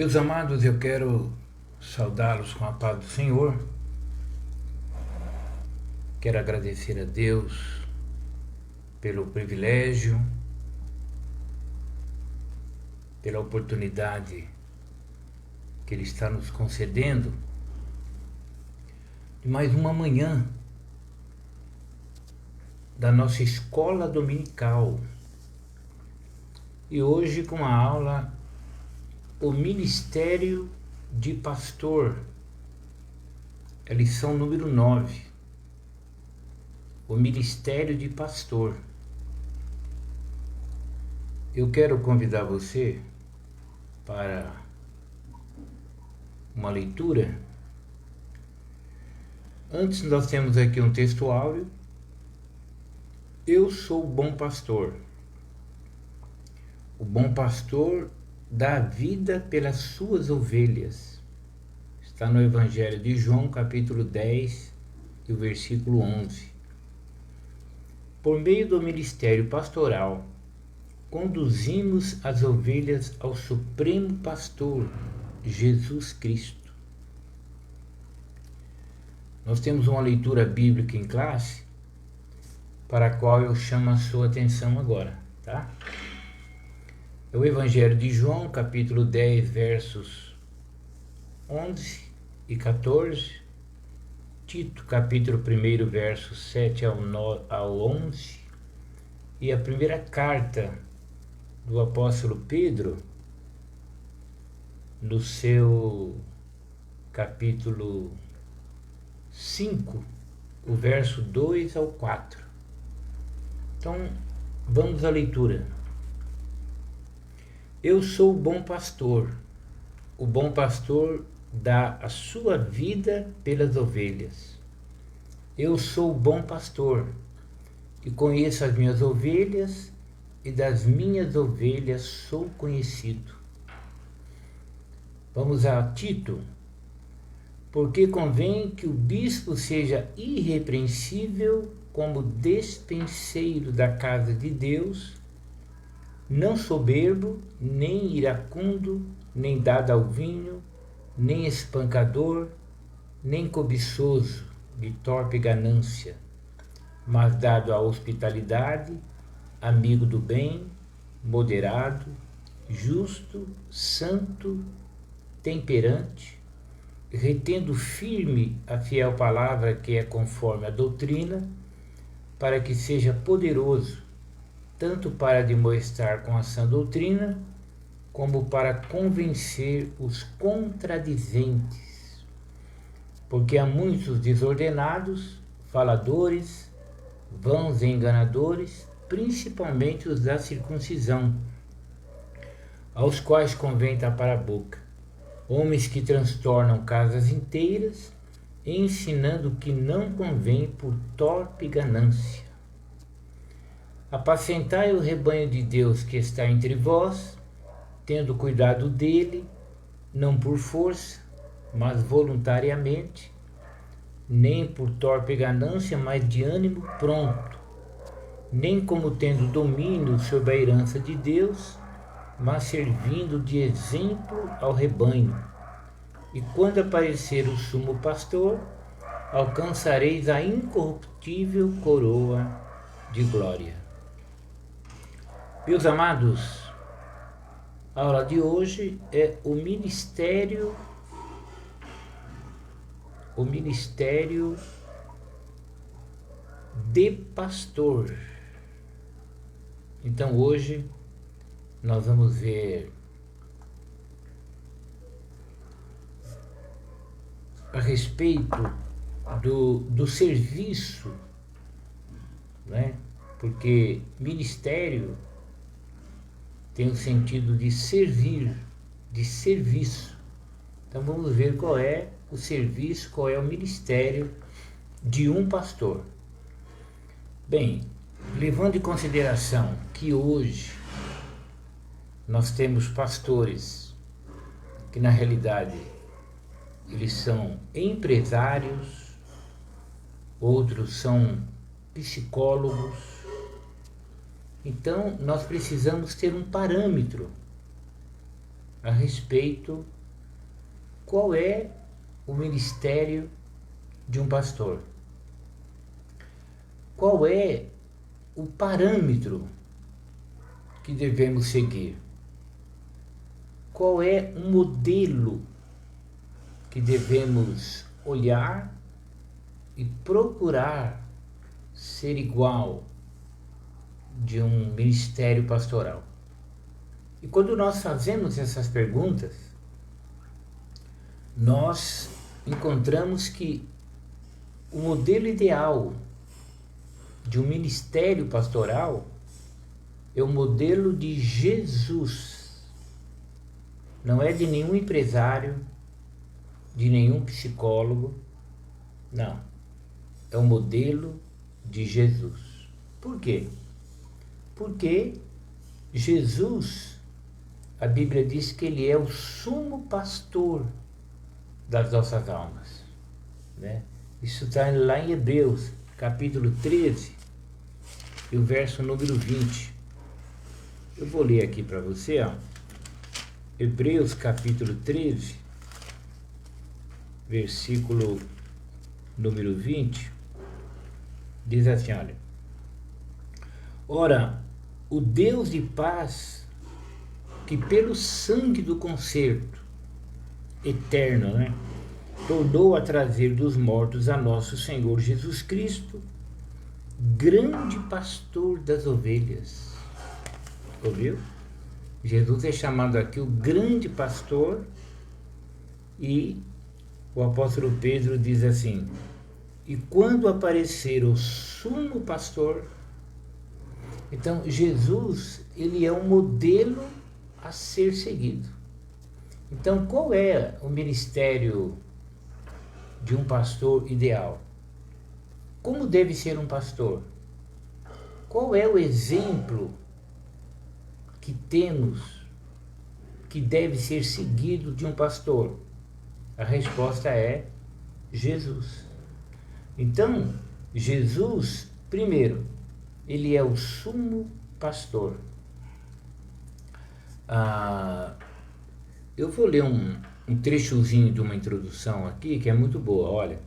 Meus amados, eu quero saudá-los com a paz do Senhor. Quero agradecer a Deus pelo privilégio, pela oportunidade que Ele está nos concedendo de mais uma manhã da nossa escola dominical. E hoje com a aula O Ministério de Pastor, a lição número 9. O Ministério de Pastor. Eu quero convidar você para uma leitura. Antes nós temos aqui um texto áureo. Eu sou o bom pastor. O bom pastor dá a vida pelas suas ovelhas. Está no Evangelho de João, capítulo 10, e o versículo 11. Por meio do ministério pastoral, conduzimos as ovelhas ao Supremo Pastor, Jesus Cristo. Nós temos uma leitura bíblica em classe, para a qual eu chamo a sua atenção agora, tá? É o Evangelho de João, capítulo 10, versos 11 e 14. Tito, capítulo 1, versos 7 ao 11. E a primeira carta do apóstolo Pedro, no seu capítulo 5, o verso 2 ao 4. Então, vamos à leitura. Eu sou o bom pastor. O bom pastor dá a sua vida pelas ovelhas. Eu sou o bom pastor e conheço as minhas ovelhas, e das minhas ovelhas sou conhecido. Vamos a Tito. Porque convém que o bispo seja irrepreensível como despenseiro da casa de Deus, não soberbo, nem iracundo, nem dado ao vinho, nem espancador, nem cobiçoso de torpe ganância, mas dado à hospitalidade, amigo do bem, moderado, justo, santo, temperante, retendo firme a fiel palavra que é conforme a doutrina, para que seja poderoso tanto para demonstrar com a sã doutrina, como para convencer os contradizentes. Porque há muitos desordenados, faladores, vãos e enganadores, principalmente os da circuncisão, aos quais convém tapar a boca, homens que transtornam casas inteiras, ensinando o que não convém por torpe ganância. Apacentai o rebanho de Deus que está entre vós, tendo cuidado dele, não por força, mas voluntariamente, nem por torpe ganância, mas de ânimo pronto, nem como tendo domínio sobre a herança de Deus, mas servindo de exemplo ao rebanho. E quando aparecer o sumo pastor, alcançareis a incorruptível coroa de glória. Meus amados, a aula de hoje é o ministério de pastor. Então hoje nós vamos ver a respeito do serviço, né? Porque ministério tem o sentido de servir, de serviço. Então vamos ver qual é o serviço, qual é o ministério de um pastor. Bem, levando em consideração que hoje nós temos pastores que na realidade eles são empresários, outros são psicólogos. Então nós precisamos ter um parâmetro a respeito qual é o ministério de um pastor. Qual é o parâmetro que devemos seguir? Qual é o modelo que devemos olhar e procurar ser igual de um ministério pastoral? E quando nós fazemos essas perguntas, nós encontramos que o modelo ideal de um ministério pastoral é o modelo de Jesus. Não é de nenhum empresário, de nenhum psicólogo, não. É o modelo de Jesus. Por quê? Porque Jesus, a Bíblia diz que ele é o sumo pastor das nossas almas, né? Isso está lá em Hebreus, capítulo 13, e o verso número 20. Eu vou ler aqui para você, ó. Hebreus, capítulo 13, versículo número 20, diz assim, olha: ora, o Deus de paz, que pelo sangue do concerto eterno, né, tornou a trazer dos mortos a nosso Senhor Jesus Cristo, grande pastor das ovelhas. Ouviu? Jesus é chamado aqui o grande pastor, e o apóstolo Pedro diz assim: e quando aparecer o sumo pastor. Então Jesus, ele é um modelo a ser seguido. Então qual é o ministério de um pastor ideal? Como deve ser um pastor? Qual é o exemplo que temos que deve ser seguido de um pastor? A resposta é Jesus. Então, Jesus, primeiro, ele é o sumo pastor. Eu vou ler um trechozinho de uma introdução aqui que é muito boa. Olha: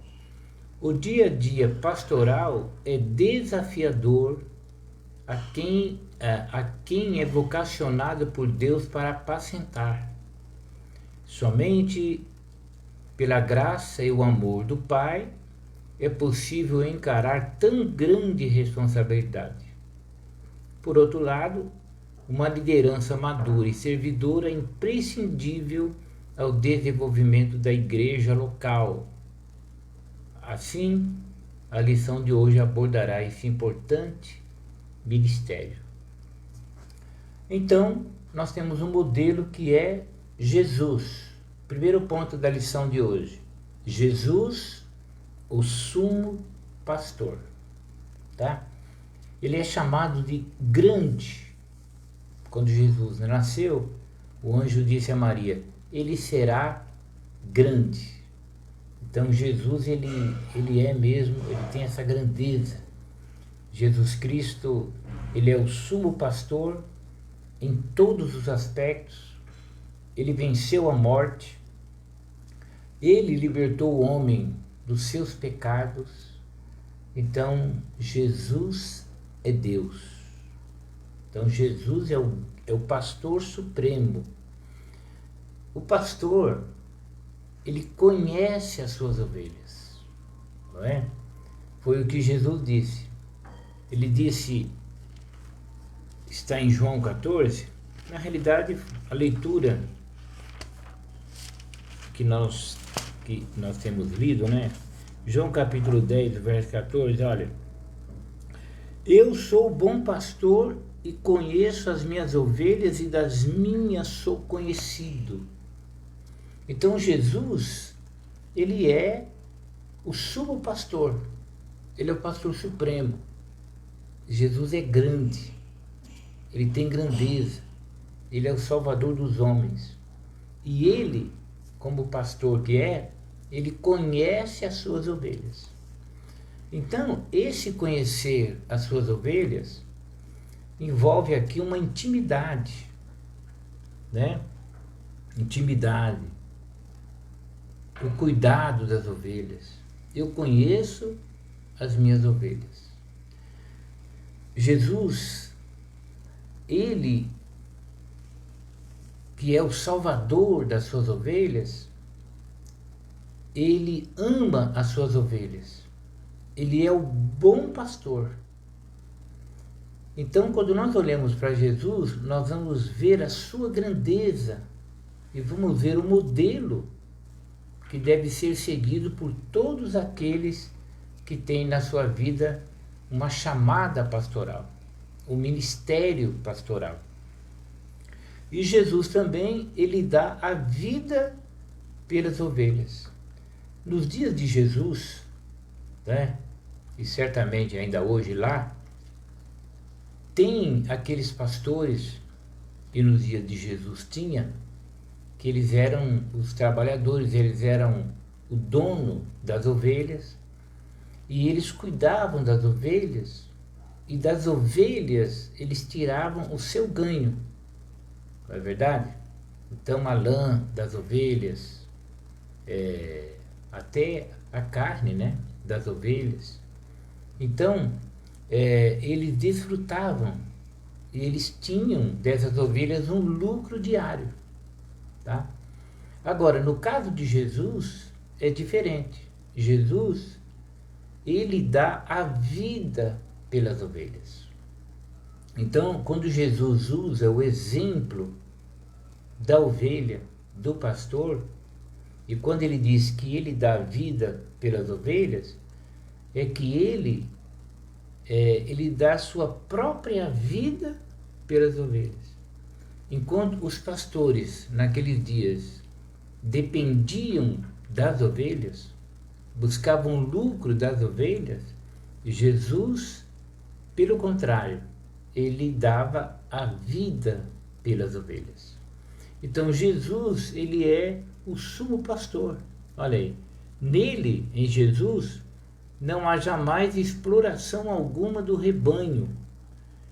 o dia a dia pastoral é desafiador a quem é vocacionado por Deus para apacentar. Somente pela graça e o amor do Pai é possível encarar tão grande responsabilidade. Por outro lado, uma liderança madura e servidora é imprescindível ao desenvolvimento da igreja local. Assim, a lição de hoje abordará esse importante ministério. Então, nós temos um modelo que é Jesus. Primeiro ponto da lição de hoje: Jesus, o sumo pastor, tá? Ele é chamado de grande. Quando Jesus nasceu, o anjo disse a Maria: ele será grande. Então Jesus, ele é mesmo, ele tem essa grandeza. Jesus Cristo, ele é o sumo pastor em todos os aspectos. Ele venceu a morte. Ele libertou o homem dos seus pecados. Então Jesus é Deus. Então Jesus é o pastor supremo. O pastor, ele conhece as suas ovelhas, não é? Foi o que Jesus disse. Ele disse, está em João 14, na realidade a leitura que nós temos lido, né? João capítulo 10, verso 14, olha: eu sou o bom pastor e conheço as minhas ovelhas e das minhas sou conhecido. Então Jesus, ele é o sumo pastor, ele é o pastor supremo. Jesus é grande, ele tem grandeza, ele é o salvador dos homens. E ele, como pastor que é, ele conhece as suas ovelhas. Então, esse conhecer as suas ovelhas envolve aqui uma intimidade, né? intimidade, o cuidado das ovelhas. Eu conheço as minhas ovelhas. Jesus, ele que é o salvador das suas ovelhas, ele ama as suas ovelhas. Ele é o bom pastor. Então, quando nós olhamos para Jesus, nós vamos ver a sua grandeza e vamos ver o modelo que deve ser seguido por todos aqueles que têm na sua vida uma chamada pastoral, um ministério pastoral. E Jesus também, ele dá a vida pelas ovelhas. Nos dias de Jesus, né, e certamente ainda hoje lá, tem aqueles pastores, e nos dias de Jesus tinha, que eles eram os trabalhadores, eles eram o dono das ovelhas, e eles cuidavam das ovelhas, e das ovelhas eles tiravam o seu ganho, não é verdade? Então a lã das ovelhas, até a carne, né, das ovelhas. Então eles desfrutavam, e eles tinham dessas ovelhas um lucro diário, tá? Agora, no caso de Jesus, é diferente. Jesus, ele dá a vida pelas ovelhas. Então, quando Jesus usa o exemplo da ovelha, do pastor, e quando ele diz que ele dá a vida pelas ovelhas, é que ele dá a sua própria vida pelas ovelhas. Enquanto os pastores, naqueles dias, dependiam das ovelhas, buscavam lucro das ovelhas, Jesus, pelo contrário, ele dava a vida pelas ovelhas. Então Jesus, ele é o sumo pastor. Olha aí, nele, em Jesus, não há jamais exploração alguma do rebanho.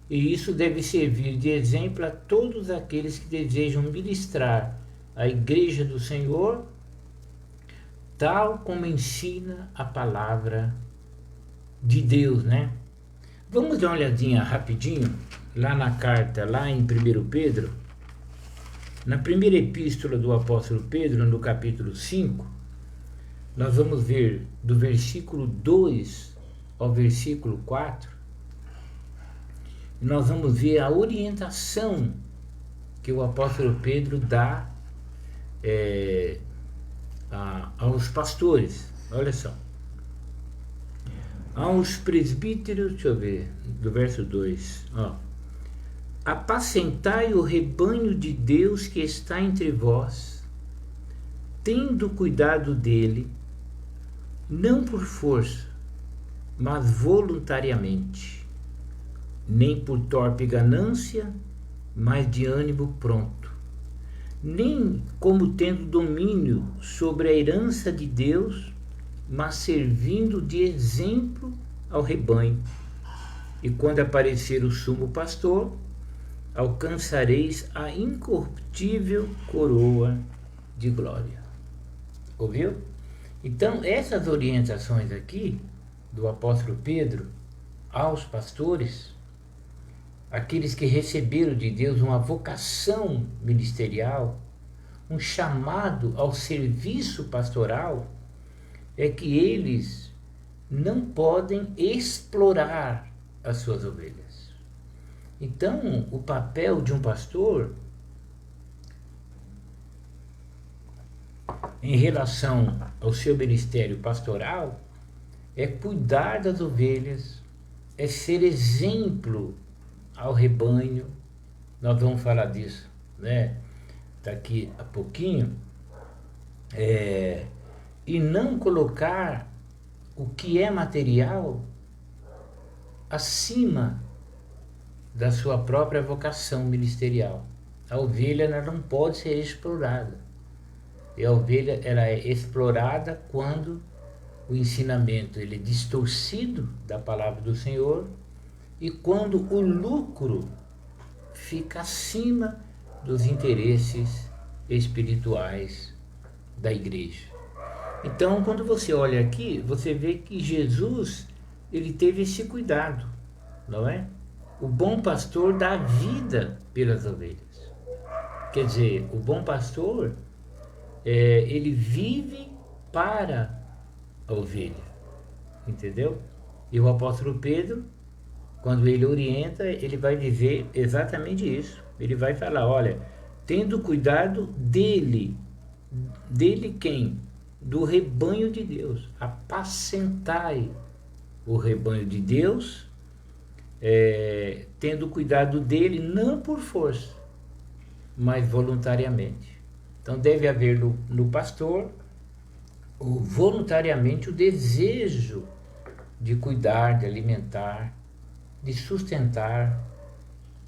E isso deve servir de exemplo a todos aqueles que desejam ministrar a igreja do Senhor, tal como ensina a palavra de Deus, né? Vamos dar uma olhadinha rapidinho, lá na carta, lá em 1 Pedro, na primeira epístola do apóstolo Pedro, no capítulo 5, nós vamos ver do versículo 2 ao versículo 4, e nós vamos ver a orientação que o apóstolo Pedro dá aos pastores. Olha só. Aos presbíteros, deixa eu ver, do verso 2, ó. Apacentai o rebanho de Deus que está entre vós, tendo cuidado dele, não por força, mas voluntariamente, nem por torpe ganância, mas de ânimo pronto, nem como tendo domínio sobre a herança de Deus, mas servindo de exemplo ao rebanho. E quando aparecer o sumo pastor, alcançareis a incorruptível coroa de glória. Ouviu? Então, essas orientações aqui do apóstolo Pedro aos pastores, aqueles que receberam de Deus uma vocação ministerial, um chamado ao serviço pastoral, é que eles não podem explorar as suas ovelhas. Então, o papel de um pastor em relação ao seu ministério pastoral é cuidar das ovelhas, é ser exemplo ao rebanho. Nós vamos falar disso, né, daqui a pouquinho, e não colocar o que é material acima da sua própria vocação ministerial. A ovelha, ela não pode ser explorada. E a ovelha, ela é explorada quando o ensinamento ele é distorcido da palavra do Senhor e quando o lucro fica acima dos interesses espirituais da igreja. Então, quando você olha aqui, você vê que Jesus, ele teve esse cuidado, não é? O bom pastor dá vida pelas ovelhas. Quer dizer, o bom pastor, ele vive para a ovelha, entendeu? E o apóstolo Pedro, quando ele orienta, ele vai dizer exatamente isso. Ele vai falar, olha, tendo cuidado dele. Dele quem? Do rebanho de Deus. Apacentai o rebanho de Deus, tendo cuidado dele, não por força, mas voluntariamente. Então deve haver no pastor voluntariamente o desejo de cuidar, de alimentar, de sustentar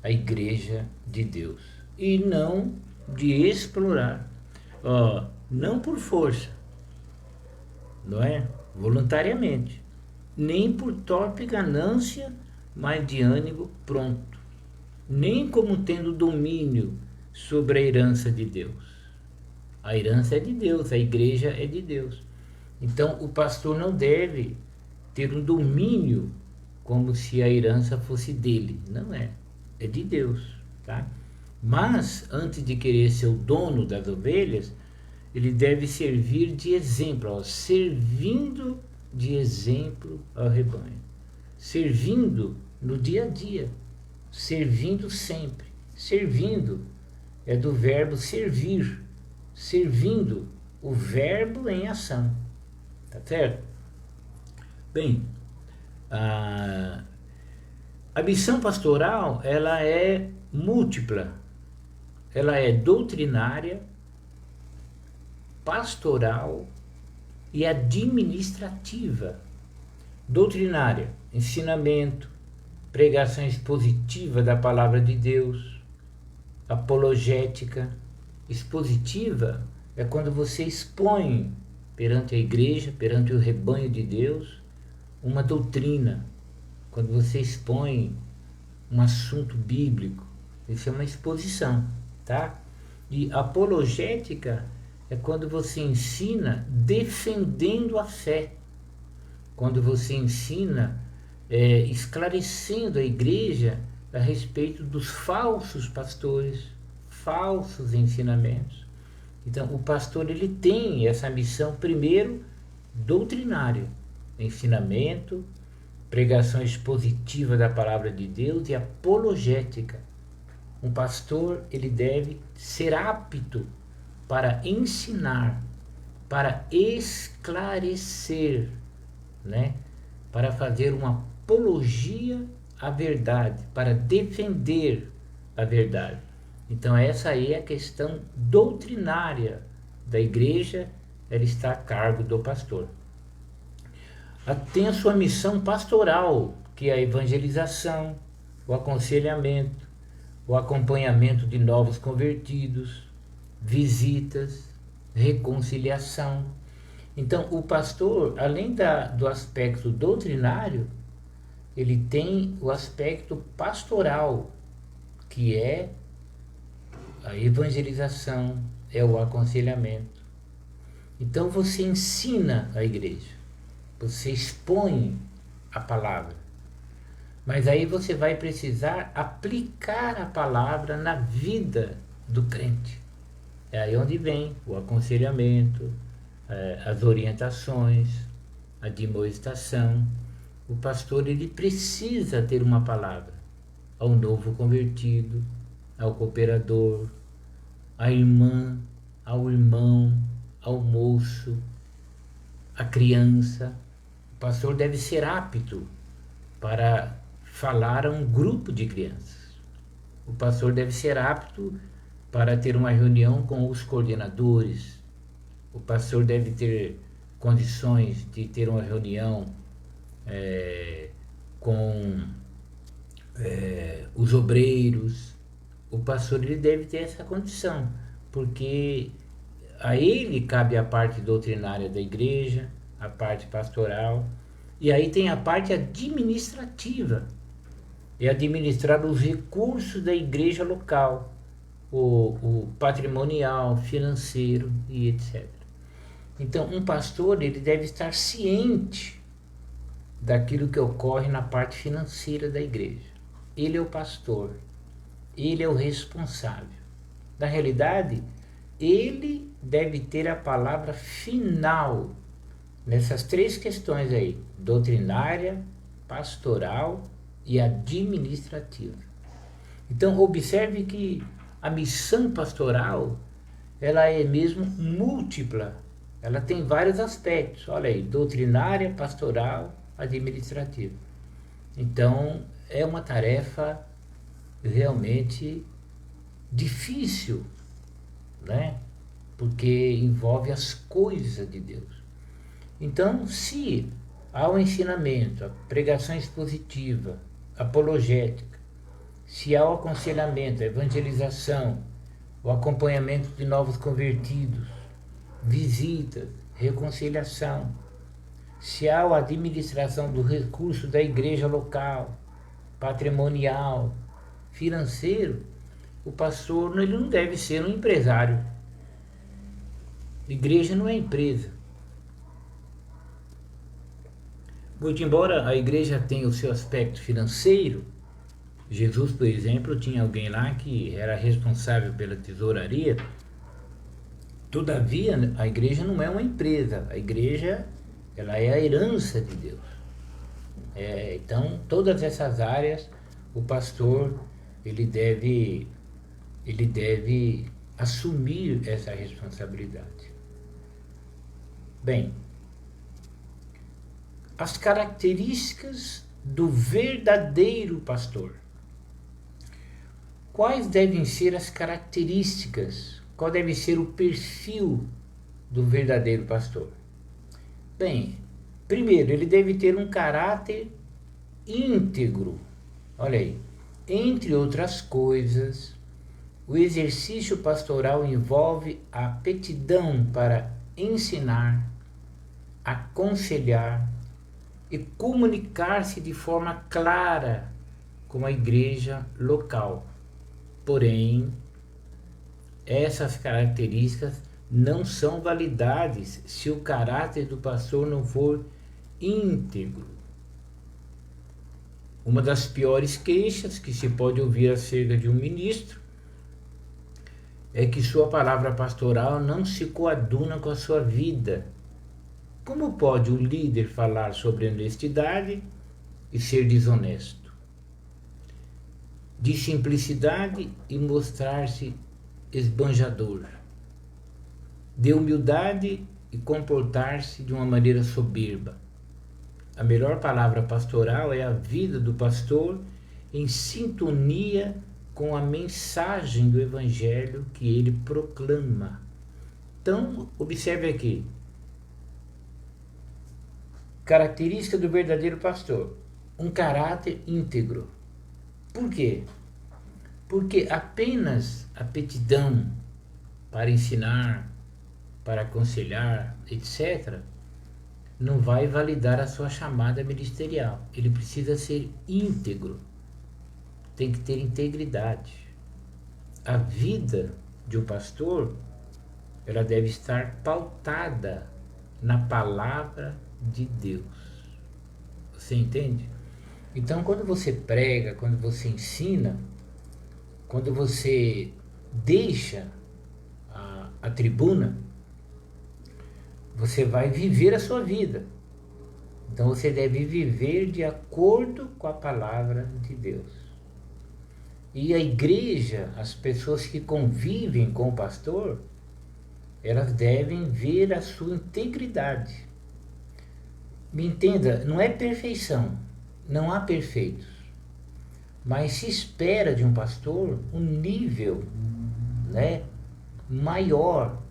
a igreja de Deus e não de explorar, não por força, não é? Voluntariamente, nem por torpe ganância, mas de ânimo pronto, nem como tendo domínio sobre a herança de Deus. A herança é de Deus, a igreja é de Deus. Então o pastor não deve ter um domínio como se a herança fosse dele. Não é, é de Deus, tá? Mas antes de querer ser o dono das ovelhas, ele deve servir de exemplo, servindo de exemplo ao rebanho, servindo no dia a dia, servindo sempre. Servindo é do verbo servir, servindo, o verbo em ação, tá certo? Bem, a missão pastoral, ela é múltipla, ela é doutrinária, pastoral e administrativa. Doutrinária, ensinamento, pregação expositiva da palavra de Deus, apologética. Expositiva é quando você expõe perante a igreja, perante o rebanho de Deus, uma doutrina, quando você expõe um assunto bíblico, isso é uma exposição, tá? E apologética é quando você ensina defendendo a fé, quando você ensina esclarecendo a igreja a respeito dos falsos pastores, falsos ensinamentos. Então o pastor, ele tem essa missão, primeiro doutrinária, ensinamento, pregação expositiva da palavra de Deus e apologética. Um pastor, ele deve ser apto para ensinar, para esclarecer, né? Para fazer uma apologia à verdade, para defender a verdade. Então essa aí é a questão doutrinária da igreja, ela está a cargo do pastor. Tem a sua missão pastoral, que é a evangelização, o aconselhamento, o acompanhamento de novos convertidos, visitas, reconciliação. Então o pastor, além do aspecto doutrinário, ele tem o aspecto pastoral, que é a evangelização, é o aconselhamento. Então você ensina a igreja, você expõe a palavra, mas aí você vai precisar aplicar a palavra na vida do crente. É aí onde vem o aconselhamento, as orientações, a admoestação. O pastor, ele precisa ter uma palavra ao novo convertido, ao cooperador, à irmã, ao irmão, ao moço, à criança. O pastor deve ser apto para falar a um grupo de crianças. O pastor deve ser apto para ter uma reunião com os coordenadores. O pastor deve ter condições de ter uma reunião com os obreiros. O pastor, ele deve ter essa condição, porque a ele cabe a parte doutrinária da igreja, a parte pastoral, e aí tem a parte administrativa, é administrar os recursos da igreja local, o patrimonial, financeiro e etc. Então, um pastor ele deve estar ciente daquilo que ocorre na parte financeira da igreja. Ele é o pastor, ele é o responsável. Na realidade, ele deve ter a palavra final nessas três questões aí: doutrinária, pastoral e administrativa. Então, observe que a missão pastoral, ela é mesmo múltipla. Ela tem vários aspectos. Olha aí, doutrinária, pastoral, administrativa. Então, é uma tarefa realmente difícil, né? Porque envolve as coisas de Deus. Então, se há o ensinamento, a pregação expositiva, apologética, se há o aconselhamento, a evangelização, o acompanhamento de novos convertidos, visitas, reconciliação, se há a administração do recurso da igreja local, patrimonial, financeiro, o pastor ele não deve ser um empresário. Igreja não é empresa. Muito embora a igreja tenha o seu aspecto financeiro, Jesus, por exemplo, tinha alguém lá que era responsável pela tesouraria. Todavia, a igreja não é uma empresa. A igreja, ela é a herança de Deus. Então, todas essas áreas, o pastor ele deve assumir essa responsabilidade. Bem, as características do verdadeiro pastor. Quais devem ser as características? Qual deve ser o perfil do verdadeiro pastor? Bem, primeiro, ele deve ter um caráter íntegro. Olha aí, entre outras coisas, o exercício pastoral envolve a aptidão para ensinar, aconselhar e comunicar-se de forma clara com a igreja local. Porém, essas características não são validadas se o caráter do pastor não for íntegro. Uma das piores queixas que se pode ouvir acerca de um ministro é que sua palavra pastoral não se coaduna com a sua vida. Como pode um líder falar sobre honestidade e ser desonesto? De simplicidade e mostrar-se esbanjador, de humildade e comportar-se de uma maneira soberba. A melhor palavra pastoral é a vida do pastor em sintonia com a mensagem do evangelho que ele proclama. Então, observe aqui. Característica do verdadeiro pastor: um caráter íntegro. Por quê? Porque apenas aptidão para ensinar, para aconselhar, etc., não vai validar a sua chamada ministerial. Ele precisa ser íntegro, tem que ter integridade. A vida de um pastor, ela deve estar pautada na palavra de Deus. Você entende? Então, quando você prega, quando você ensina, quando você deixa a tribuna, você vai viver a sua vida. Então, você deve viver de acordo com a palavra de Deus. E a igreja, as pessoas que convivem com o pastor, elas devem ver a sua integridade. Me entenda, não é perfeição. Não há perfeitos, mas se espera de um pastor um nível, né, maior,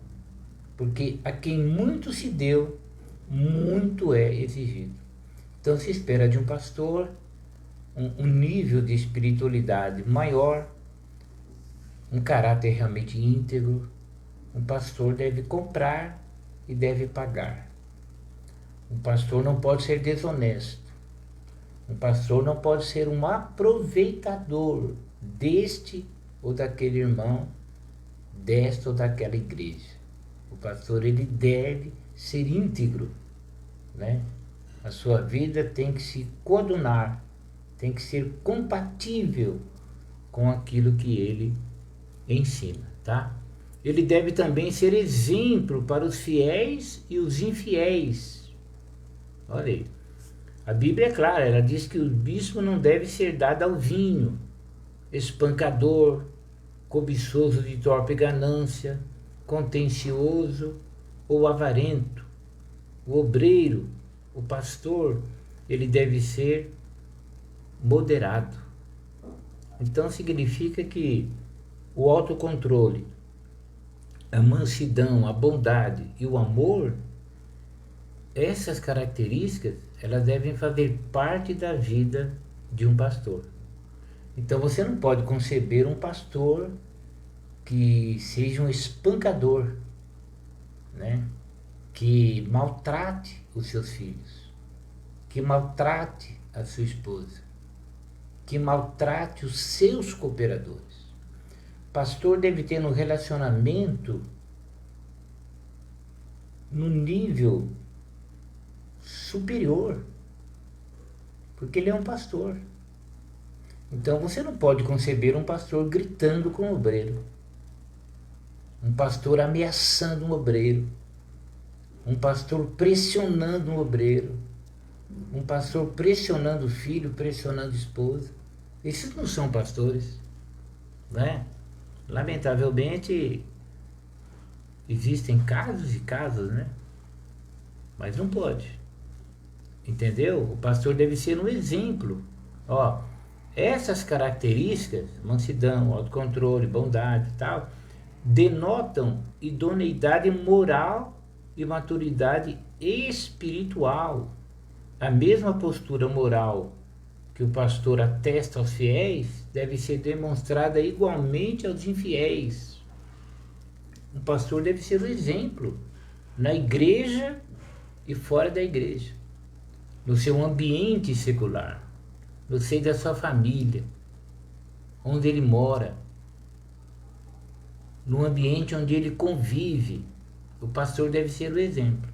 porque a quem muito se deu, muito é exigido. Então se espera de um pastor um nível de espiritualidade maior, um caráter realmente íntegro. Um pastor deve comprar e deve pagar. Um pastor não pode ser desonesto. Um pastor não pode ser um aproveitador deste ou daquele irmão desta ou daquela igreja. O pastor, ele deve ser íntegro, né? A sua vida tem que se coadunar, tem que ser compatível com aquilo que ele ensina, tá? Ele deve também ser exemplo para os fiéis e os infiéis. Olha aí. A Bíblia é clara, ela diz que o bispo não deve ser dado ao vinho, espancador, cobiçoso de torpe ganância, contencioso ou avarento. O obreiro, o pastor, ele deve ser moderado. Então significa que o autocontrole, a mansidão, a bondade e o amor, essas características, elas devem fazer parte da vida de um pastor. Então você não pode conceber um pastor que seja um espancador, né? Que maltrate os seus filhos, que maltrate a sua esposa, que maltrate os seus cooperadores. Pastor deve ter um relacionamento no nível superior, porque ele é um pastor. Então você não pode conceber um pastor gritando com o obreiro, um pastor ameaçando um obreiro, um pastor pressionando um obreiro, um pastor pressionando o filho, pressionando a esposa. Esses não são pastores, né? Lamentavelmente existem casos e casos, né? Mas não pode. Entendeu? O pastor deve ser um exemplo. Ó, essas características, mansidão, autocontrole, bondade e tal, denotam idoneidade moral e maturidade espiritual. A mesma postura moral que o pastor atesta aos fiéis deve ser demonstrada igualmente aos infiéis. Um pastor deve ser um exemplo na igreja e fora da igreja, no seu ambiente secular, no seio da sua família, onde ele mora, no ambiente onde ele convive. O pastor deve ser o exemplo.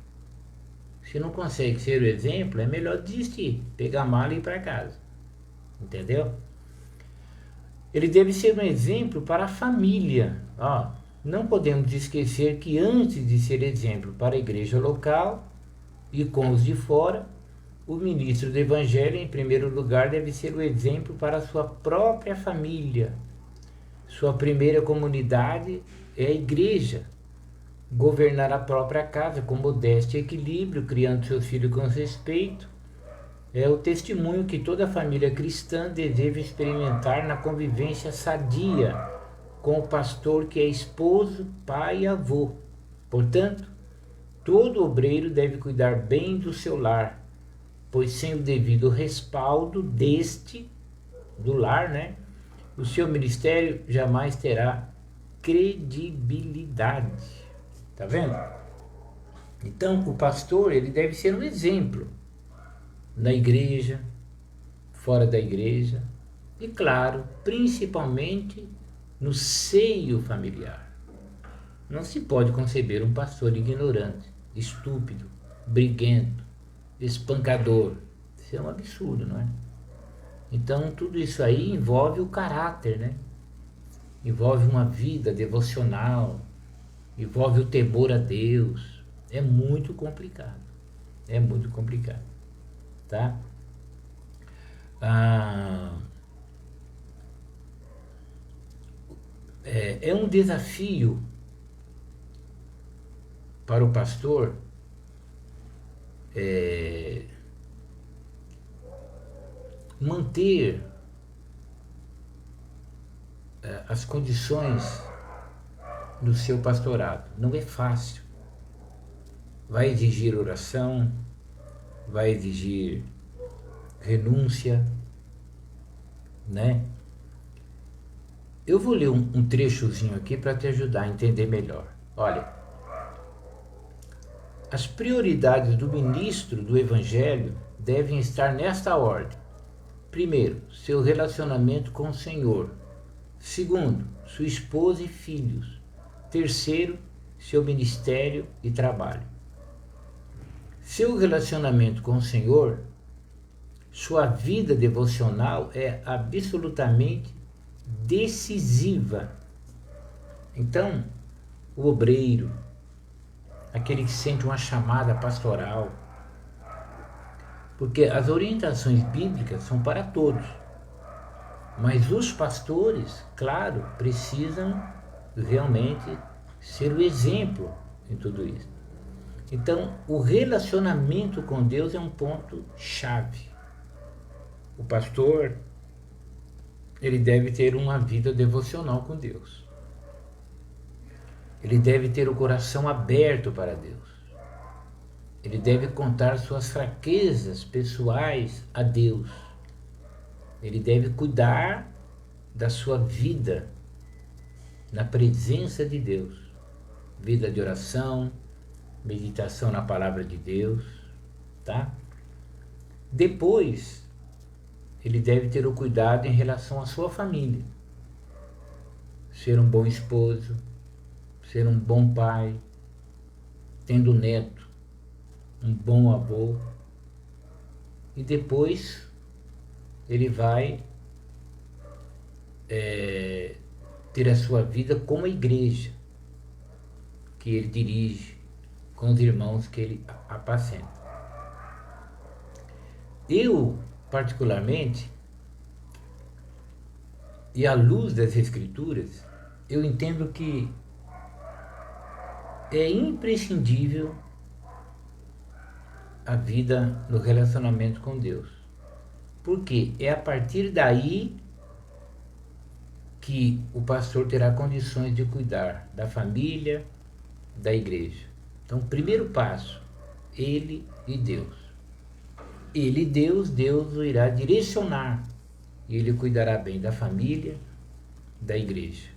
Se não consegue ser o exemplo, é melhor desistir, pegar a mala e ir para casa. Entendeu? Ele deve ser um exemplo para a família. Ó, não podemos esquecer que antes de ser exemplo para a igreja local e com os de fora, o ministro do Evangelho, em primeiro lugar, deve ser o exemplo para a sua própria família. Sua primeira comunidade é a igreja. Governar a própria casa com modéstia e equilíbrio, criando seus filhos com respeito, é o testemunho que toda família cristã deseja experimentar na convivência sadia com o pastor que é esposo, pai e avô. Portanto, todo obreiro deve cuidar bem do seu lar, pois sem o devido respaldo do lar, né, o seu ministério jamais terá credibilidade. Tá vendo? Então, o pastor, ele deve ser um exemplo na igreja, fora da igreja e, claro, principalmente no seio familiar. Não se pode conceber um pastor ignorante, estúpido, briguento, espancador. Isso é um absurdo, não é? Então, tudo isso aí envolve o caráter, né? Envolve uma vida devocional, envolve o temor a Deus. É muito complicado. É muito complicado. Tá? É um desafio para o pastor manter as condições do seu pastorado. Não é fácil. Vai exigir oração, vai exigir renúncia, né? Eu vou ler um trechozinho aqui para te ajudar a entender melhor. Olha, as prioridades do ministro do Evangelho devem estar nesta ordem. Primeiro, seu relacionamento com o Senhor. Segundo, sua esposa e filhos. Terceiro, seu ministério e trabalho. Seu relacionamento com o Senhor, sua vida devocional é absolutamente decisiva. Então, o obreiro, aquele que sente uma chamada pastoral, porque as orientações bíblicas são para todos, mas os pastores, claro, precisam realmente ser o exemplo em tudo isso. Então, o relacionamento com Deus é um ponto chave. O pastor, ele deve ter uma vida devocional com Deus. Ele deve ter o coração aberto para Deus. Ele deve contar suas fraquezas pessoais a Deus. Ele deve cuidar da sua vida na presença de Deus. Vida de oração, meditação na palavra de Deus, tá? Depois, ele deve ter o cuidado em relação à sua família. Ser um bom esposo, ser um bom pai, tendo neto, um bom avô. E depois ele vai ter a sua vida como a igreja que ele dirige, com os irmãos que ele apacenta. Eu, particularmente, e à luz das Escrituras, eu entendo que é imprescindível a vida no relacionamento com Deus. Porque é a partir daí que o pastor terá condições de cuidar da família, da igreja. Então, primeiro passo, ele e Deus. Ele e Deus o irá direcionar. E ele cuidará bem da família, da igreja.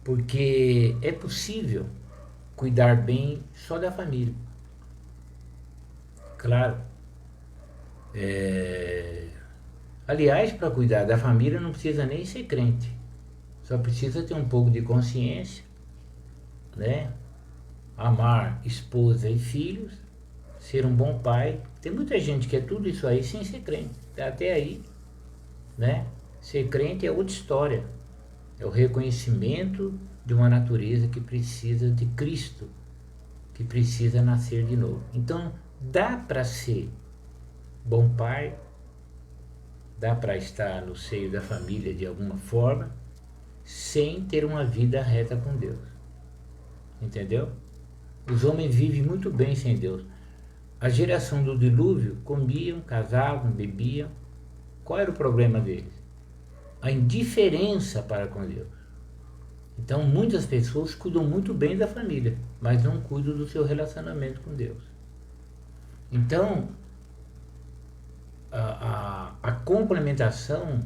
Porque é possível cuidar bem só da família. Claro. Aliás, para cuidar da família não precisa nem ser crente. Só precisa ter um pouco de consciência, né? Amar esposa e filhos, ser um bom pai. Tem muita gente que é tudo isso aí sem ser crente. Até aí, né? Ser crente é outra história. É o reconhecimento de uma natureza que precisa de Cristo, que precisa nascer de novo. Então, dá para ser bom pai, dá para estar no seio da família de alguma forma, sem ter uma vida reta com Deus. Entendeu? Os homens vivem muito bem sem Deus. A geração do dilúvio comiam, casavam, bebiam. Qual era o problema deles? A indiferença para com Deus. Então, muitas pessoas cuidam muito bem da família, mas não cuidam do seu relacionamento com Deus. Então, a complementação,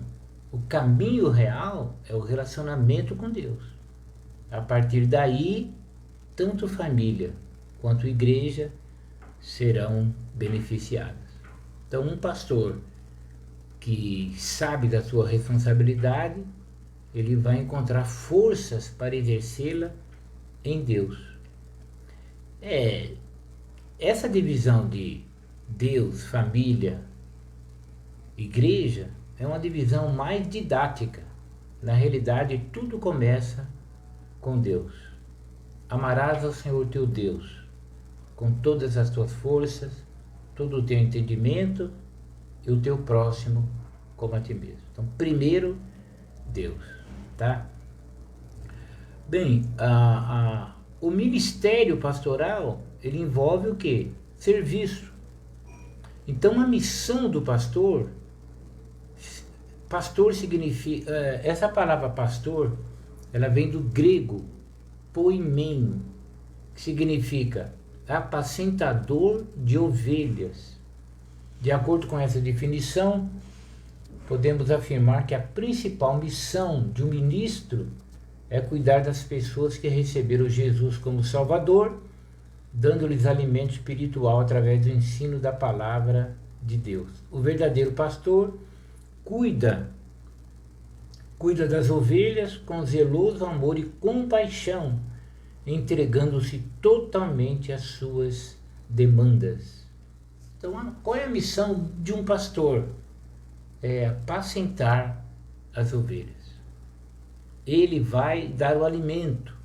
o caminho real é o relacionamento com Deus. A partir daí, tanto família quanto igreja serão beneficiadas. Então, um pastor que sabe da sua responsabilidade, ele vai encontrar forças para exercê-la em Deus. Essa divisão de Deus, família, igreja, é uma divisão mais didática. Na realidade, tudo começa com Deus. Amarás ao Senhor teu Deus com todas as tuas forças, todo o teu entendimento e o teu próximo como a ti mesmo. Então, primeiro, Deus, tá? Bem, o ministério pastoral, ele envolve o quê? Serviço. Então, a missão do pastor significa, essa palavra pastor, ela vem do grego poimen, que significa apacentador de ovelhas. De acordo com essa definição, podemos afirmar que a principal missão de um ministro é cuidar das pessoas que receberam Jesus como Salvador, dando-lhes alimento espiritual através do ensino da palavra de Deus. O verdadeiro pastor cuida das ovelhas com zeloso amor e compaixão, entregando-se totalmente às suas demandas. Então, qual é a missão de um pastor? É apacentar as ovelhas. Ele vai dar o alimento.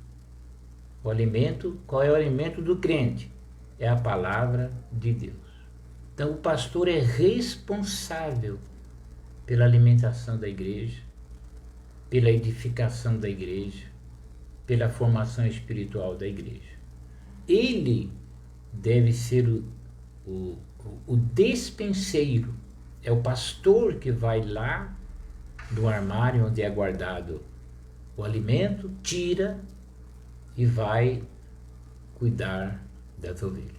O alimento, qual é o alimento do crente? É a palavra de Deus. Então, o pastor é responsável pela alimentação da igreja, pela edificação da igreja, pela formação espiritual da igreja. Ele deve ser o despenseiro. É o pastor que vai lá do armário onde é guardado o alimento, tira e vai cuidar das ovelhas.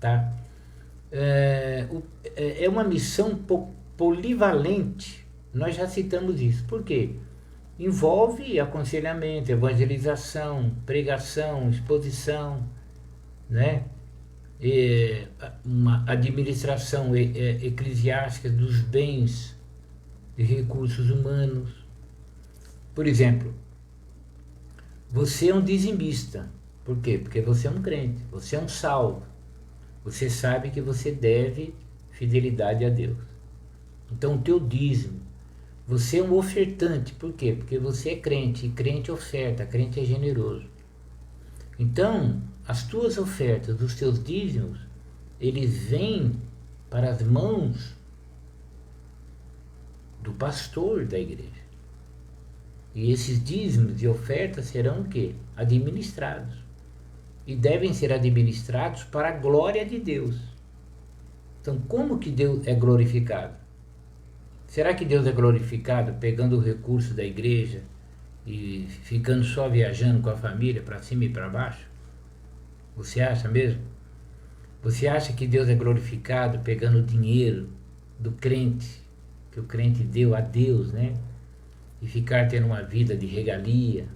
Tá? É uma missão polivalente. Nós já citamos isso. Por quê? Envolve aconselhamento, evangelização, pregação, exposição, né? Uma administração eclesiástica dos bens e recursos humanos. Por exemplo, você é um dizimista. Por quê? Porque você é um crente, você é um salvo. Você sabe que você deve fidelidade a Deus. Então, o teu dízimo. Você é um ofertante. Por quê? Porque você é crente. E crente oferta, crente é generoso. Então, as tuas ofertas, os teus dízimos, eles vêm para as mãos do pastor da igreja. E esses dízimos e ofertas serão o quê? Administrados. E devem ser administrados para a glória de Deus. Então, como que Deus é glorificado? Será que Deus é glorificado pegando o recurso da igreja e ficando só viajando com a família para cima e para baixo? Você acha mesmo? Você acha que Deus é glorificado pegando o dinheiro do crente, que o crente deu a Deus, né? E ficar tendo uma vida de regalia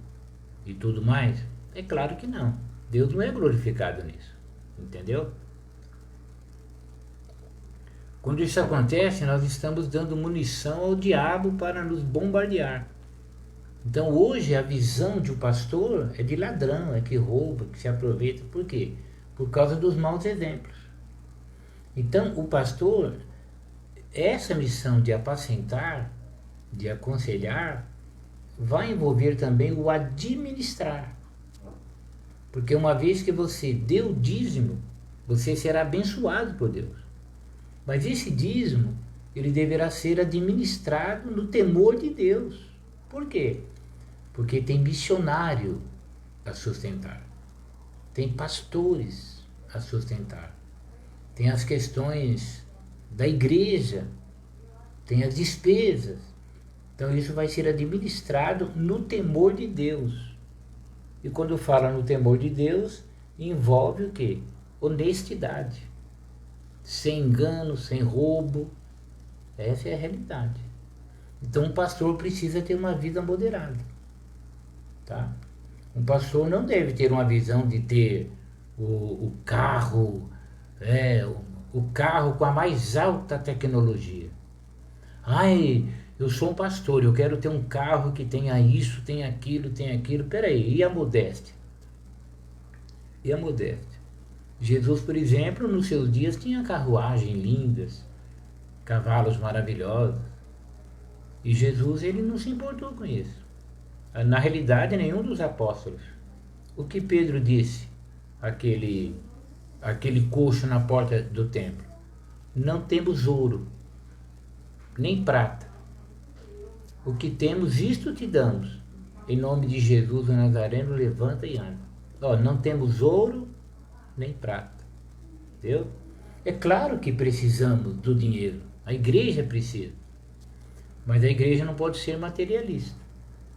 e tudo mais? É claro que não. Deus não é glorificado nisso. Entendeu? Quando isso acontece, nós estamos dando munição ao diabo para nos bombardear. Então hoje a visão de um pastor é de ladrão, é que rouba, que se aproveita. Por quê? Por causa dos maus exemplos. Então o pastor, essa missão de apacentar, de aconselhar, vai envolver também o administrar. Porque uma vez que você deu o dízimo, você será abençoado por Deus. Mas esse dízimo, ele deverá ser administrado no temor de Deus. Por quê? Porque tem missionário a sustentar. Tem pastores a sustentar. Tem as questões da igreja. Tem as despesas. Então isso vai ser administrado no temor de Deus. E quando fala no temor de Deus, envolve o quê? Honestidade. Sem engano, sem roubo. Essa é a realidade. Então um pastor precisa ter uma vida moderada. Tá? Um pastor não deve ter uma visão de ter o carro, o carro com a mais alta tecnologia. Ai, eu sou um pastor, eu quero ter um carro que tenha isso, tenha aquilo, tenha aquilo. Peraí, e a modéstia? E a modéstia? Jesus, por exemplo, nos seus dias tinha carruagens lindas, cavalos maravilhosos. E Jesus, ele não se importou com isso. Na realidade, nenhum dos apóstolos. O que Pedro disse, aquele coxo na porta do templo? Não temos ouro, nem prata. O que temos, isto te damos. Em nome de Jesus, o Nazareno, levanta e anda. Não temos ouro, nem prata. Entendeu? É claro que precisamos do dinheiro. A igreja precisa. Mas a igreja não pode ser materialista.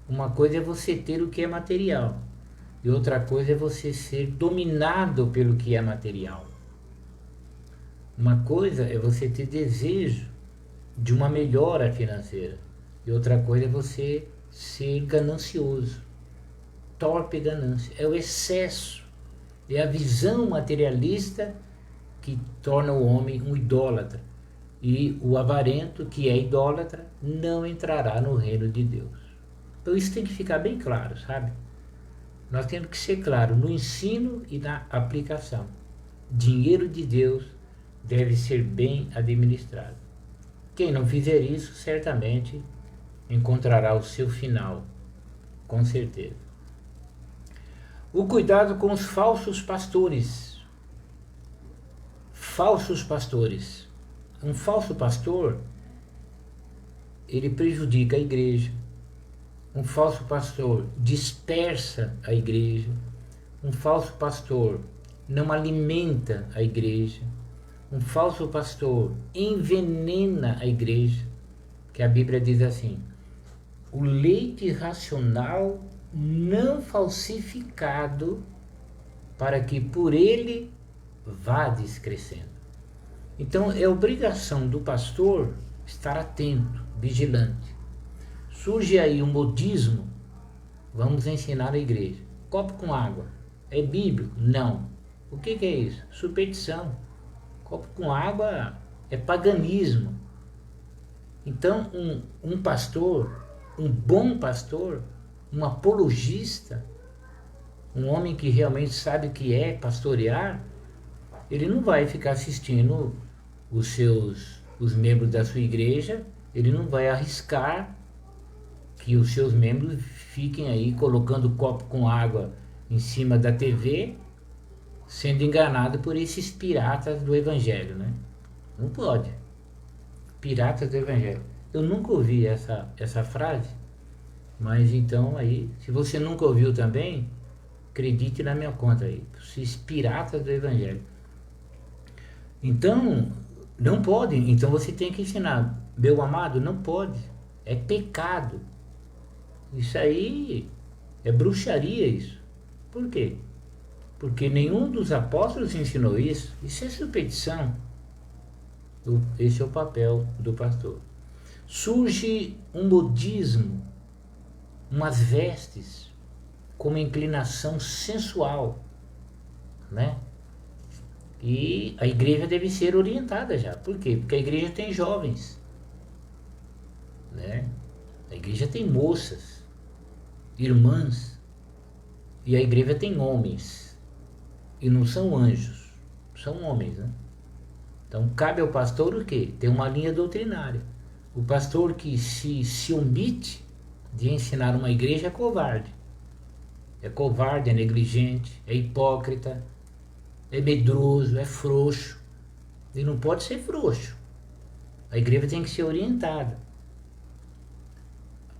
Uma coisa é você ter o que é material. E outra coisa é você ser dominado pelo que é material. Uma coisa é você ter desejo de uma melhora financeira. E outra coisa é você ser ganancioso. Torpe ganância. É o excesso. É a visão materialista que torna o homem um idólatra. E o avarento, que é idólatra, não entrará no reino de Deus. Então isso tem que ficar bem claro, sabe? Nós temos que ser claros no ensino e na aplicação. Dinheiro de Deus deve ser bem administrado. Quem não fizer isso, certamente encontrará o seu final, com certeza. O cuidado com os falsos pastores. Falsos pastores. Um falso pastor, ele prejudica a igreja. Um falso pastor dispersa a igreja. Um falso pastor não alimenta a igreja. Um falso pastor envenena a igreja, que a Bíblia diz assim: o leite racional não falsificado, para que por ele vades crescendo. Então é obrigação do pastor estar atento, vigilante. Surge aí um modismo, vamos ensinar a igreja. Copo com água, é bíblico? Não. O que é isso? Superstição. Copo com água é paganismo. Então um pastor, um bom pastor, um apologista, um homem que realmente sabe o que é pastorear, ele não vai ficar assistindo os membros da sua igreja, ele não vai arriscar que os seus membros fiquem aí colocando copo com água em cima da TV, sendo enganado por esses piratas do evangelho, né? Não pode. Piratas do evangelho. Eu nunca ouvi essa frase, mas então aí, se você nunca ouviu também, acredite na minha conta aí, esses piratas do evangelho. Então, não pode. Então você tem que ensinar, meu amado, não pode. É pecado. Isso aí é bruxaria, isso. Por quê? Porque nenhum dos apóstolos ensinou isso. Isso é superstição. Esse é o papel do pastor. Surge um modismo, umas vestes com uma inclinação sensual, né? E a igreja deve ser orientada já. Por quê? Porque a igreja tem jovens, né? A igreja tem moças, irmãs, e a igreja tem homens, e não são anjos, são homens, né? Então cabe ao pastor o quê? Ter uma linha doutrinária. O pastor que se omite de ensinar uma igreja é covarde. É covarde, é negligente, é hipócrita, é medroso, é frouxo. E não pode ser frouxo. A igreja tem que ser orientada.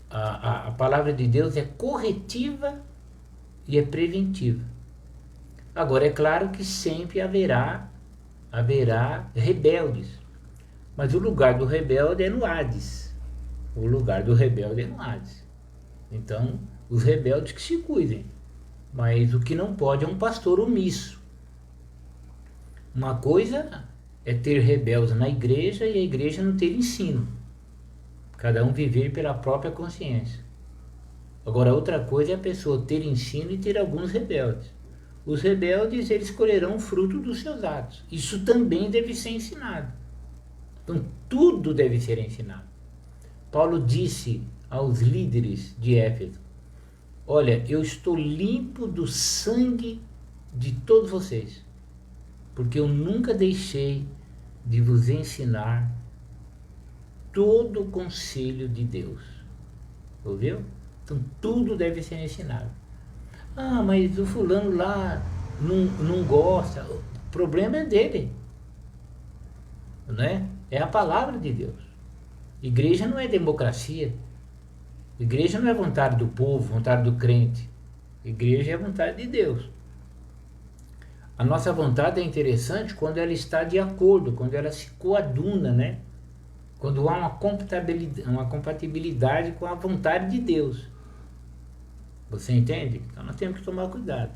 A palavra de Deus é corretiva e é preventiva. Agora, é claro que sempre haverá rebeldes. Mas o lugar do rebelde é no Hades. O lugar do rebelde é no Hades. Então, os rebeldes que se cuidem. Mas o que não pode é um pastor omisso. Uma coisa é ter rebeldes na igreja e a igreja não ter ensino. Cada um viver pela própria consciência. Agora, outra coisa é a pessoa ter ensino e ter alguns rebeldes. Os rebeldes, eles colherão o fruto dos seus atos. Isso também deve ser ensinado. Então, tudo deve ser ensinado. Paulo disse aos líderes de Éfeso: olha, eu estou limpo do sangue de todos vocês, porque eu nunca deixei de vos ensinar todo o conselho de Deus. Ouviu? Então tudo deve ser ensinado. Ah, mas o fulano lá não gosta. O problema é dele, né? É a palavra de Deus. Igreja não é democracia. Igreja não é vontade do povo, vontade do crente. Igreja é a vontade de Deus. A nossa vontade é interessante quando ela está de acordo, quando ela se coaduna, né? Quando há uma compatibilidade com a vontade de Deus. Você entende? Então nós temos que tomar cuidado.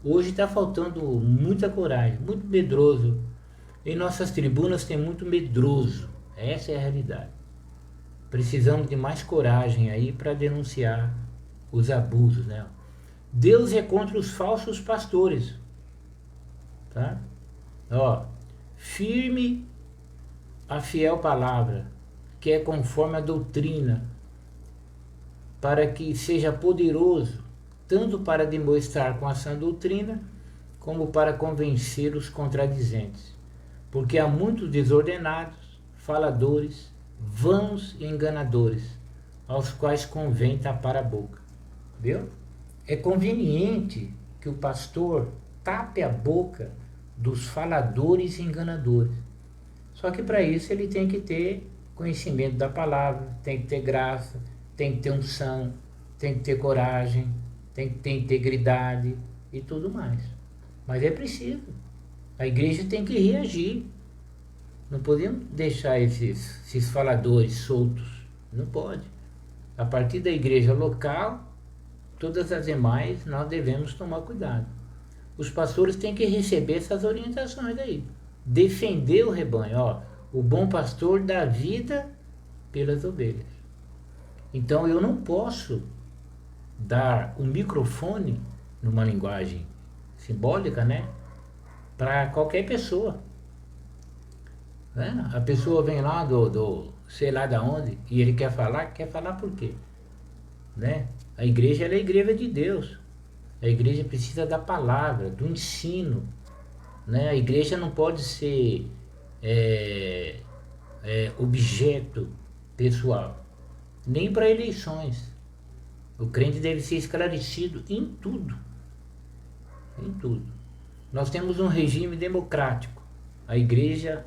Hoje está faltando muita coragem, muito medroso. Em nossas tribunas tem muito medroso. Essa é a realidade. Precisamos de mais coragem aí para denunciar os abusos, né? Deus é contra os falsos pastores, tá? Ó, firme a fiel palavra, que é conforme a doutrina, para que seja poderoso tanto para demonstrar com a sã doutrina, como para convencer os contradizentes. Porque há muitos desordenados, faladores, vãos e enganadores, aos quais convém tapar a boca. Viu? É conveniente que o pastor tape a boca dos faladores e enganadores. Só que para isso ele tem que ter conhecimento da palavra, tem que ter graça, tem que ter unção, tem que ter coragem, tem que ter integridade e tudo mais. Mas é preciso. A igreja tem que reagir. Não podemos deixar esses faladores soltos. Não pode. A partir da igreja local, todas as demais nós devemos tomar cuidado. Os pastores têm que receber essas orientações aí. Defender o rebanho. Ó, o bom pastor dá vida pelas ovelhas. Então eu não posso dar um microfone, numa linguagem simbólica, né, para qualquer pessoa. Né? A pessoa vem lá do sei lá da onde e ele quer falar por quê? Né? A igreja ela é a igreja de Deus. A igreja precisa da palavra, do ensino. Né? A igreja não pode ser objeto pessoal, nem para eleições. O crente deve ser esclarecido em tudo. Em tudo. Nós temos um regime democrático. A igreja,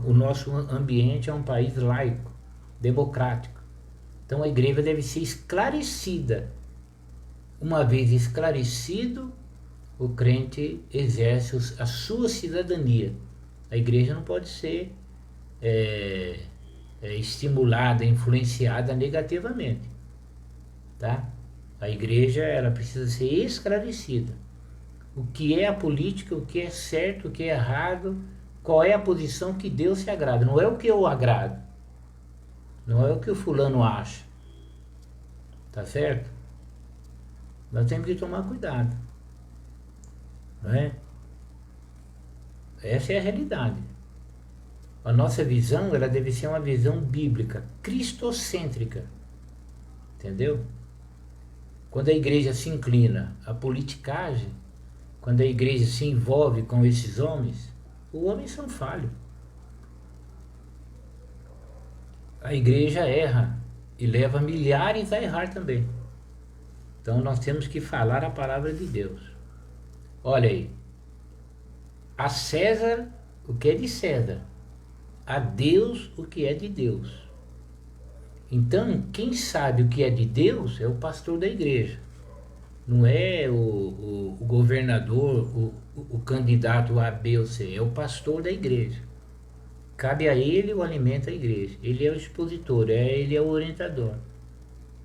o nosso ambiente é um país laico, democrático. Então a igreja deve ser esclarecida. Uma vez esclarecido, o crente exerce a sua cidadania. A igreja não pode ser estimulada, influenciada negativamente. Tá? A igreja ela precisa ser esclarecida. O que é a política, o que é certo, o que é errado, qual é a posição que Deus se agrada. Não é o que eu agrado. Não é o que o fulano acha. Tá certo? Nós temos que tomar cuidado. Não é? Essa é a realidade. A nossa visão ela deve ser uma visão bíblica, cristocêntrica. Entendeu? Quando a igreja se inclina à politicagem, quando a igreja se envolve com esses homens, os homens são falhos. A igreja erra e leva milhares a errar também. Então nós temos que falar a palavra de Deus. Olha aí, a César o que é de César, a Deus o que é de Deus. Então, quem sabe o que é de Deus é o pastor da igreja. Não é o governador, o candidato A, B ou C. É o pastor da igreja. Cabe a ele o alimento da igreja. Ele é o expositor, ele é o orientador.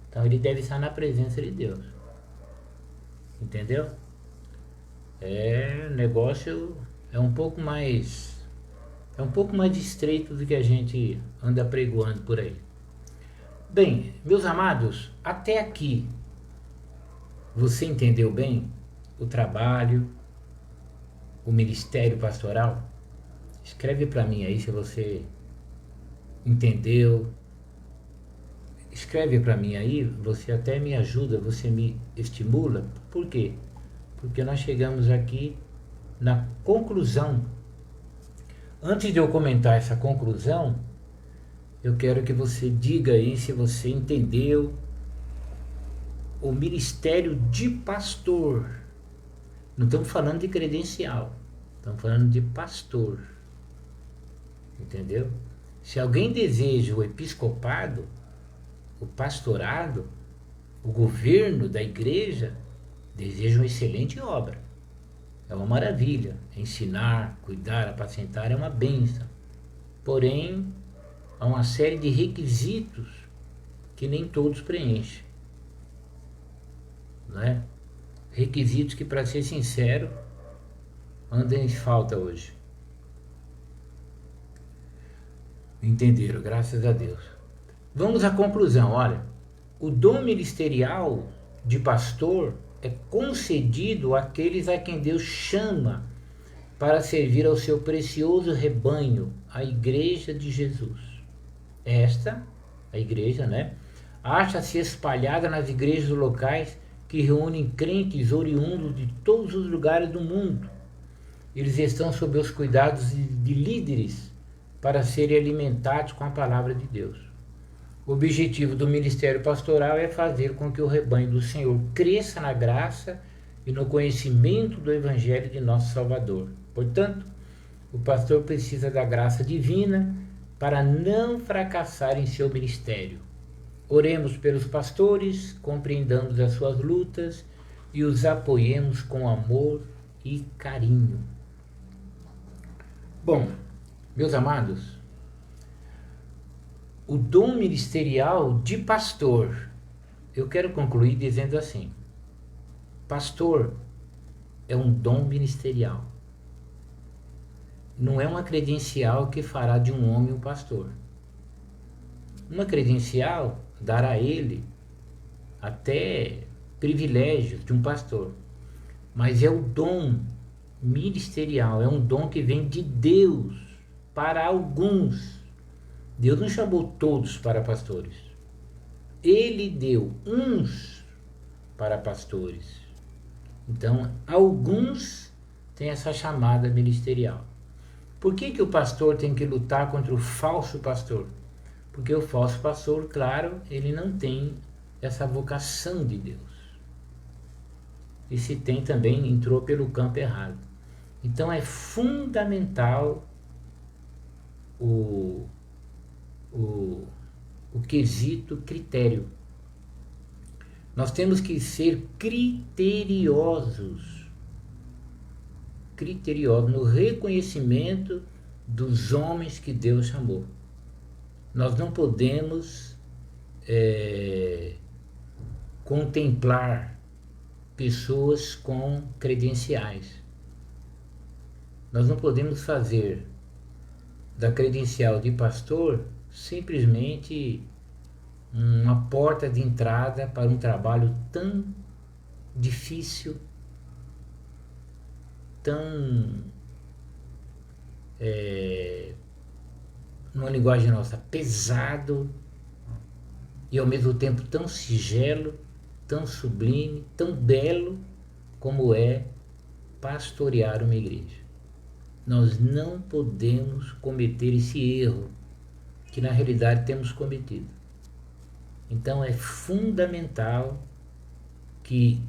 Então, ele deve estar na presença de Deus. Entendeu? O negócio é um pouco mais estreito do que a gente anda pregoando por aí. Bem, meus amados, até aqui você entendeu bem o trabalho, o ministério pastoral? Escreve para mim aí se você entendeu. Escreve para mim aí, você até me ajuda, você me estimula. Por quê? Porque nós chegamos aqui na conclusão. Antes de eu comentar essa conclusão, eu quero que você diga aí se você entendeu o ministério de pastor. Não estamos falando de credencial, estamos falando de pastor. Entendeu? Se alguém deseja o episcopado, o pastorado, o governo da igreja, deseja uma excelente obra. É uma maravilha. Ensinar, cuidar, apacentar é uma bênção. Porém, há uma série de requisitos que nem todos preenchem. Não é? Requisitos que, para ser sincero, andam em falta hoje. Entenderam? Graças a Deus. Vamos à conclusão. Olha, o dom ministerial de pastor é concedido àqueles a quem Deus chama para servir ao seu precioso rebanho, a igreja de Jesus. Esta, a igreja, né, acha-se espalhada nas igrejas locais que reúnem crentes oriundos de todos os lugares do mundo. Eles estão sob os cuidados de líderes para serem alimentados com a palavra de Deus. O objetivo do ministério pastoral é fazer com que o rebanho do Senhor cresça na graça e no conhecimento do Evangelho de nosso Salvador. Portanto, o pastor precisa da graça divina para não fracassar em seu ministério. Oremos pelos pastores, compreendamos as suas lutas e os apoiemos com amor e carinho. Bom, meus amados, o dom ministerial de pastor, eu quero concluir dizendo assim: pastor é um dom ministerial. Não é uma credencial que fará de um homem um pastor. Uma credencial dará a ele até privilégios de um pastor. Mas é o dom ministerial, é um dom que vem de Deus para alguns. Deus não chamou todos para pastores. Ele deu uns para pastores. Então, alguns têm essa chamada ministerial. Por que o pastor tem que lutar contra o falso pastor? Porque o falso pastor, claro, ele não tem essa vocação de Deus. E se tem também, entrou pelo campo errado. Então é fundamental o quesito critério. Nós temos que ser criteriosos no reconhecimento dos homens que Deus chamou. Nós não podemos contemplar pessoas com credenciais. Nós não podemos fazer da credencial de pastor simplesmente uma porta de entrada para um trabalho tão difícil, tão, numa linguagem nossa, pesado e ao mesmo tempo tão singelo, tão sublime, tão belo como é pastorear uma igreja. Nós não podemos cometer esse erro que na realidade temos cometido. Então é fundamental que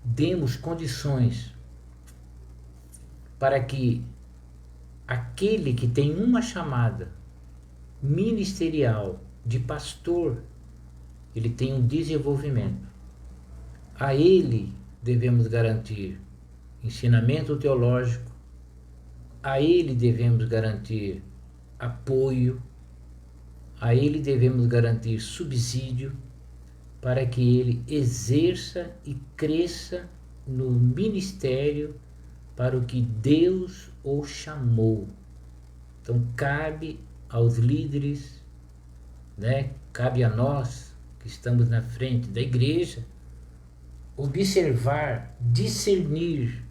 demos condições para que aquele que tem uma chamada ministerial de pastor, ele tenha um desenvolvimento. A ele devemos garantir ensinamento teológico, a ele devemos garantir apoio, a ele devemos garantir subsídio para que ele exerça e cresça no ministério para o que Deus o chamou. Então cabe aos líderes, cabe a nós que estamos na frente da igreja, observar, discernir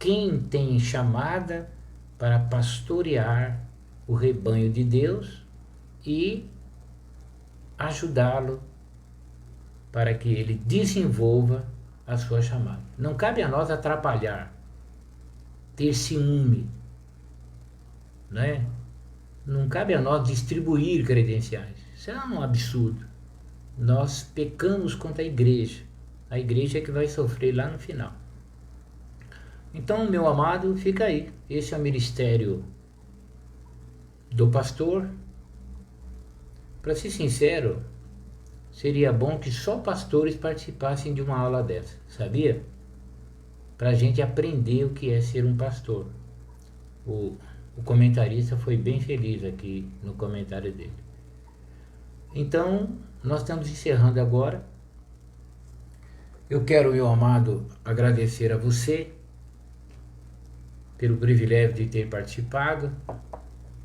quem tem chamada para pastorear o rebanho de Deus e ajudá-lo para que ele desenvolva a sua chamada. Não cabe a nós atrapalhar, ter ciúme, não cabe a nós distribuir credenciais. Isso é um absurdo. Nós pecamos contra a igreja é que vai sofrer lá no final. Então, meu amado, fica aí. Esse é o ministério do pastor. Para ser sincero, seria bom que só pastores participassem de uma aula dessa, sabia? Para a gente aprender o que é ser um pastor. O comentarista foi bem feliz aqui no comentário dele. Então, nós estamos encerrando agora. Eu quero, meu amado, agradecer a você pelo privilégio de ter participado.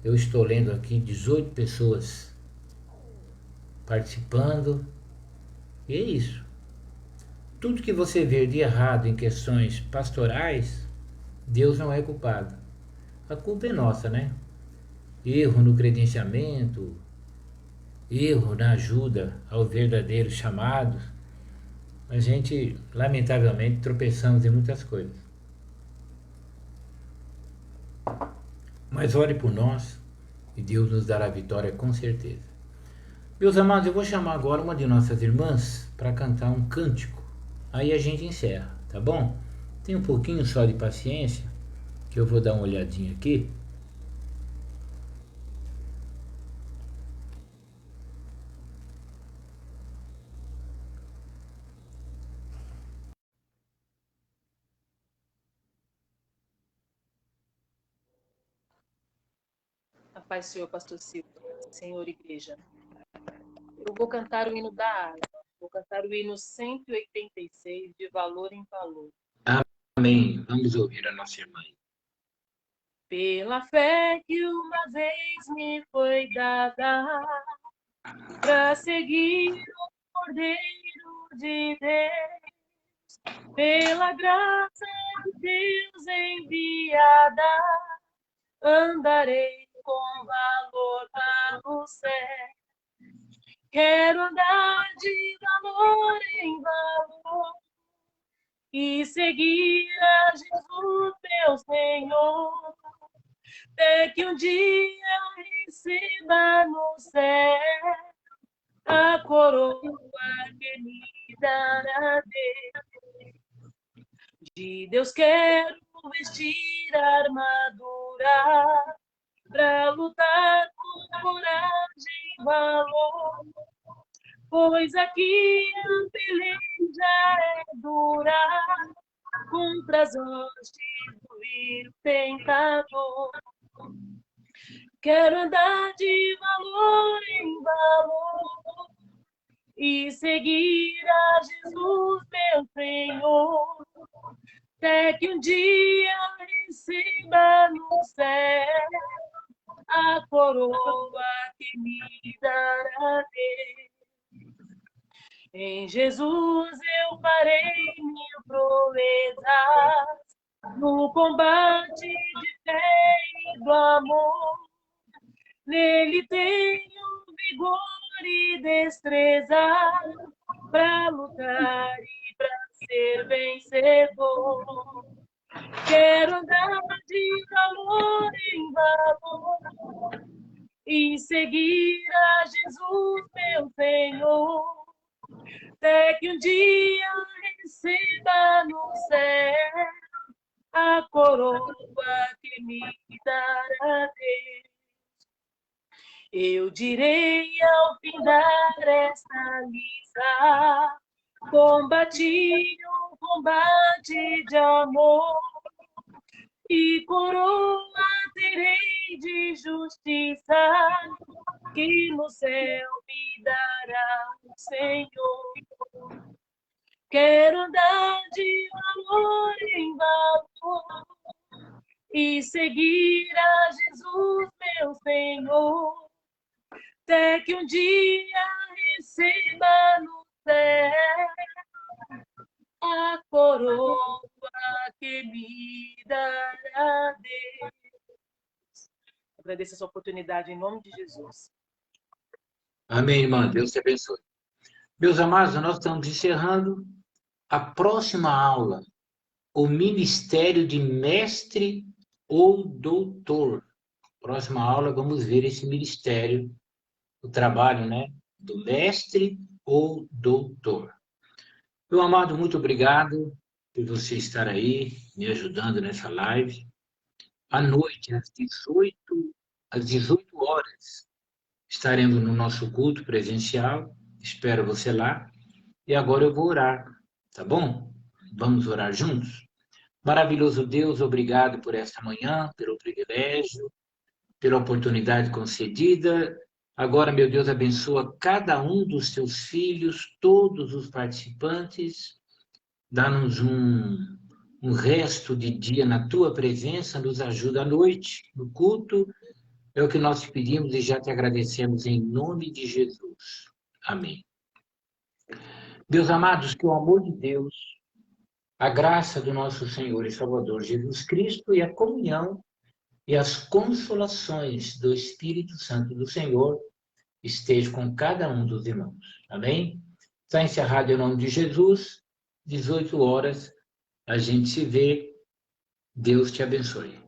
Eu estou lendo aqui 18 pessoas participando. E é isso. Tudo que você vê de errado em questões pastorais, Deus não é culpado. A culpa é nossa, Erro no credenciamento, erro na ajuda aos verdadeiros chamados. A gente, lamentavelmente, tropeçamos em muitas coisas. Mas ore por nós e Deus nos dará vitória com certeza. Meus amados, eu vou chamar agora uma de nossas irmãs para cantar um cântico. Aí a gente encerra, tá bom? Tem um pouquinho só de paciência, que eu vou dar uma olhadinha aqui. A paz, Senhor, pastor Silva, Senhor, igreja. Eu vou cantar o hino da harpa. Vou cantar o hino 186, de valor em valor. Amém. Vamos ouvir a nossa irmã. Pela fé que uma vez me foi dada, para seguir o Cordeiro de Deus, pela graça de Deus enviada, andarei com valor para o céu. Quero andar de valor em valor e seguir a Jesus, meu Senhor, até que um dia receba no céu a coroa que me dará Deus. De Deus quero vestir a armadura para lutar com coragem e valor, pois aqui a peleja é dura contra as hostes do vil tentador. Quero andar de valor em valor e seguir a Jesus, meu Senhor, até que um dia receba no céu a coroa que me dará Deus. Em Jesus eu farei mil proezas, no combate de fé e do amor. Nele tenho vigor e destreza para lutar e para ser vencedor. Quero andar de valor em valor e seguir a Jesus, meu Senhor, até que um dia receba no céu a coroa que me dará Deus. Eu direi ao findar esta lista, combati o combate de amor, e coroa terei de justiça, que no céu me dará o Senhor. Quero andar de valor em valor e seguir a Jesus, meu Senhor, até que um dia receba no céu a coroa que me dará Deus. Agradeço essa oportunidade em nome de Jesus. Amém, irmã. Deus te abençoe. Meus amados, nós estamos encerrando a próxima aula, o ministério de mestre ou doutor. Próxima aula, vamos ver esse ministério, o trabalho, né, do mestre ou doutor. Meu amado, muito obrigado por você estar aí, me ajudando nessa live. À noite, às 18 horas, estaremos no nosso culto presencial. Espero você lá. E agora eu vou orar, tá bom? Vamos orar juntos? Maravilhoso Deus, obrigado por esta manhã, pelo privilégio, pela oportunidade concedida. Agora, meu Deus, abençoa cada um dos teus filhos, todos os participantes. Dá-nos um resto de dia na tua presença, nos ajuda à noite, no culto. É o que nós te pedimos e já te agradecemos em nome de Jesus. Amém. Meus amados, que o amor de Deus, a graça do nosso Senhor e Salvador Jesus Cristo e a comunhão e as consolações do Espírito Santo do Senhor estejam com cada um dos irmãos. Amém? Está encerrado em nome de Jesus. 18 horas, a gente se vê. Deus te abençoe.